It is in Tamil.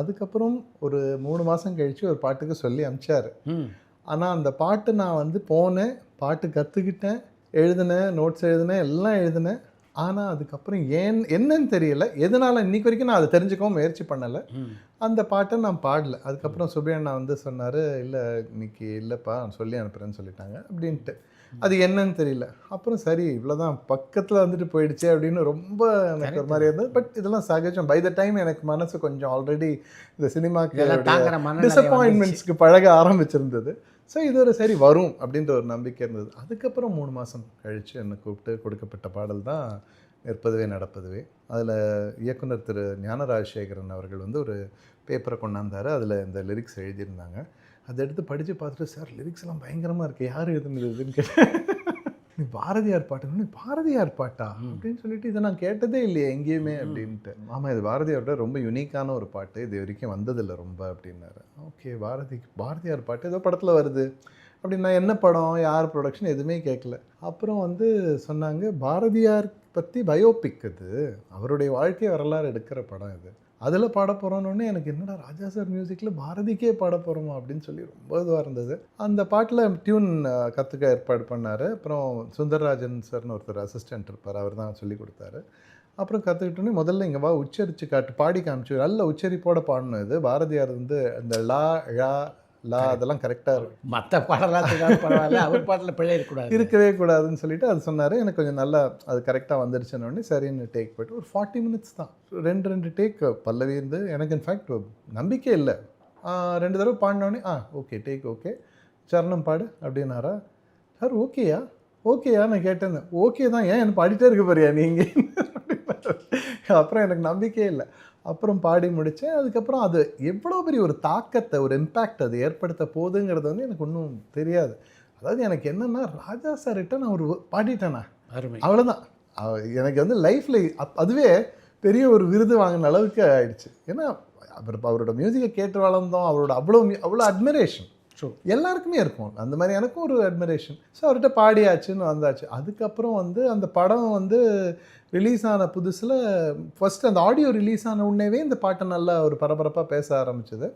அதுக்கப்புறம் ஒரு 3 மாதம் கழித்து ஒரு பாட்டுக்கு சொல்லி அனுப்பிச்சார். ஆனால் அந்த பாட்டு நான் வந்து போனேன், பாட்டு கற்றுக்கிட்டேன், எழுதினேன், நோட்ஸ் எழுதினேன், எல்லாம் எழுதினேன். ஆனால் அதுக்கப்புறம் என்னன்னு தெரியல, எதனால் இன்னைக்கு வரைக்கும் நான் அதை தெரிஞ்சுக்கவும் முயற்சி பண்ணலை. அந்த பாட்டை நான் பாடல. அதுக்கப்புறம் சுபி அண்ணா வந்து சொன்னார், இல்லை இன்னைக்கு இல்லைப்பா சொல்லி அனுப்புகிறேன்னு சொல்லிட்டாங்க அப்படின்ட்டு. அது என்னன்னு தெரியல. அப்புறம் சரி இவ்வளோதான் பக்கத்தில் வந்துட்டு போயிடுச்சு அப்படின்னு ரொம்ப எனக்கு ஒரு மாதிரி இருந்தது. பட் இதெல்லாம் சகஜம். பை த டைம் எனக்கு மனசு கொஞ்சம் ஆல்ரெடி இந்த சினிமாக்கு டிசப்பாயின்மெண்ட்ஸ்க்கு பழக ஆரம்பிச்சிருந்தது. ஸோ இது ஒரு சரி வரும் அப்படின்ற ஒரு நம்பிக்கை இருந்தது. அதுக்கப்புறம் 3 மாதம் கழித்து என்னை கூப்பிட்டு கொடுக்கப்பட்ட பாடல் தான் நிற்பதுவே நடப்பதுவே. அதில் இயக்குனர் திரு ஞான ராஜசேகரன் அவர்கள் வந்து ஒரு பேப்பரை கொண்டாந்தார். அதில் இந்த லிரிக்ஸ் எழுதியிருந்தாங்க. அதை எடுத்து படித்து பார்த்துட்டு, சார் லிரிக்ஸ்லாம் பயங்கரமாக இருக்குது, யார் எழுதுனதுன்னு கேட்டேன். நீ பாரதியார் பாட்டு, பாரதியார் பாட்டா அப்படின்னு சொல்லிட்டு, இதை நான் கேட்டதே இல்லையே எங்கேயுமே அப்படின்ட்டு. ஆமாம், இது பாரதியாரோட ரொம்ப யுனிக்கான ஒரு பாட்டு, இது வரைக்கும் வந்ததில்லை ரொம்ப அப்படின்னாரு. ஓகே, பாரதியார் பாட்டு ஏதோ படத்தில் வருது அப்படின்னா, என்ன படம், யார் ப்ரொடக்ஷன் எதுவுமே கேட்கல. அப்புறம் வந்து சொன்னாங்க, பாரதியார் பற்றி பயோபிக் இது, அவருடைய வாழ்க்கை வரலாறு எடுக்கிற படம் இது, அதில் பாட போகிறோன்னு எனக்கு என்னடா ராஜா சார் மியூசிக்கில் பாரதிக்கே பாட போகிறோமா அப்படின்னு சொல்லி ரொம்ப இதுவாக இருந்தது. அந்த பாட்டில் டியூன் கற்றுக்க ஏற்பாடு பண்ணார். அப்புறம் சுந்தரராஜன் சார்னு ஒருத்தர் அசிஸ்டண்ட் இருப்பார், அவர் தான் சொல்லி கொடுத்தாரு. அப்புறம் கற்றுக்கிட்டோன்னே முதல்ல இங்கே வா உச்சரித்து காட்டு, பாடி காமிச்சு, நல்ல உச்சரிப்போடு பாடணும். இது பாரதியார் வந்து இந்த லா ழா லா அதெல்லாம் கரெக்டாக இருக்கும். மற்ற பாடலாம் பரவாயில்ல, அவர் பாட்டில் பிழை இருக்கவே கூடாதுன்னு சொல்லிட்டு அது சொன்னார். எனக்கு கொஞ்சம் நல்லா அது கரெக்டாக வந்துருச்சுன்னொடனே சரின்னு டேக் போய்ட்டு ஒரு 40 மினிட்ஸ் தான், ரெண்டு டேக் பல்லவி இருந்து. எனக்கு இன்ஃபேக்ட் நம்பிக்கை இல்லை. 2 தடவை பாடினோடனே ஓகே டேக் ஓகே, சரணம் பாடு அப்படின்னாரா. சார் ஓகேயா நான் கேட்டேன். ஓகே தான், ஏன் என்ன பாடிட்டே இருக்க போறியா நீங்கள்? அப்புறம் எனக்கு நம்பிக்கையே இல்லை. அப்புறம் பாடி முடித்தேன். அதுக்கப்புறம் அது எவ்வளோ பெரிய ஒரு தாக்கத்தை, ஒரு இம்பேக்ட் அது ஏற்படுத்த போகுதுங்கிறது வந்து எனக்கு ஒன்றும் தெரியாது. அதாவது எனக்கு என்னென்னா, ராஜா சார்கிட்ட நான் ஒரு பாடிட்டேனா, அவ்வளோதான். எனக்கு வந்து லைஃப்பில் அதுவே பெரிய ஒரு விருது வாங்கின அளவுக்கு ஆயிடுச்சு. ஏன்னா அவரோட மியூசிக்கை கேட்டு வளர்ந்தோம், அவரோட அவ்வளோ அட்மிரேஷன் எல்லாருக்குமே இருக்கும். அந்த மாதிரி எனக்கும் ஒரு அட்மிரேஷன். ஸோ அவர்கிட்ட பாடியாச்சுன்னு வந்தாச்சு. அதுக்கப்புறம் வந்து அந்த படம் வந்து ரிலீஸ் ஆன புதுசில் ஃபஸ்ட்டு அந்த ஆடியோ ரிலீஸ் ஆன உடனேவே இந்த பாட்டை நல்லா ஒரு பரபரப்பாக பேச ஆரம்பிச்சது.